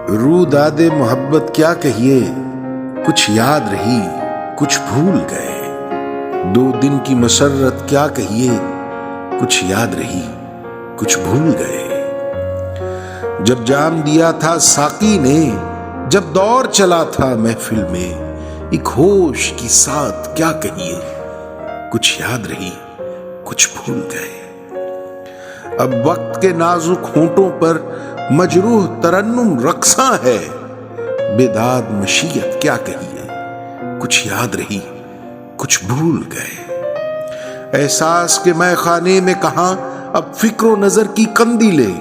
रू दादे मोहब्बत क्या कहिए, कुछ याद रही कुछ भूल गए। 2 दिन की मसरत क्या कहिए, कुछ याद रही कुछ भूल गए। जब जाम दिया था साकी ने, जब दौर चला था महफिल में, एक होश की साथ क्या कहिए, कुछ याद रही कुछ भूल गए। अब वक्त के नाजुक होंठों पर मजरूह तरन्नुम रक्सा है, बेदाद मशीयत क्या कहिए, कुछ याद रही कुछ भूल गए। एहसास के मैखाने में कहां अब फिक्रो नजर की कंदीले,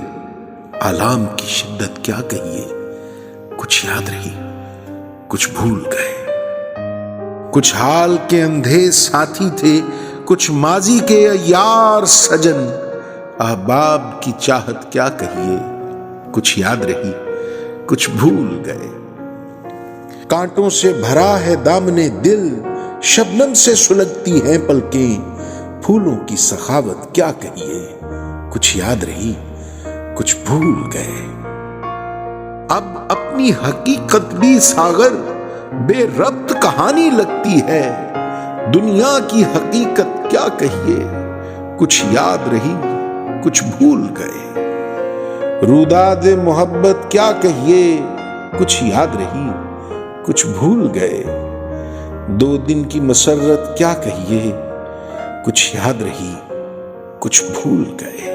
आलाम की शिद्दत क्या कहिए, कुछ याद रही कुछ भूल गए। कुछ हाल के अंधे साथी थे, कुछ माजी के यार सजन, अहबाब की चाहत क्या कहिए, कुछ याद रही कुछ भूल गए। कांटों से भरा है दामने दिल, शबनम से सुलगती हैं पलकें, फूलों की सखावत क्या कहिए, कुछ याद रही कुछ भूल गए। अब अपनी हकीकत भी सागर बेरब्त कहानी लगती है, दुनिया की हकीकत क्या कहिए, कुछ याद रही कुछ भूल गए। रूदाद मोहब्बत क्या कहिए, कुछ याद रही कुछ भूल गए। 2 दिन की मसरत क्या कहिए, कुछ याद रही कुछ भूल गए।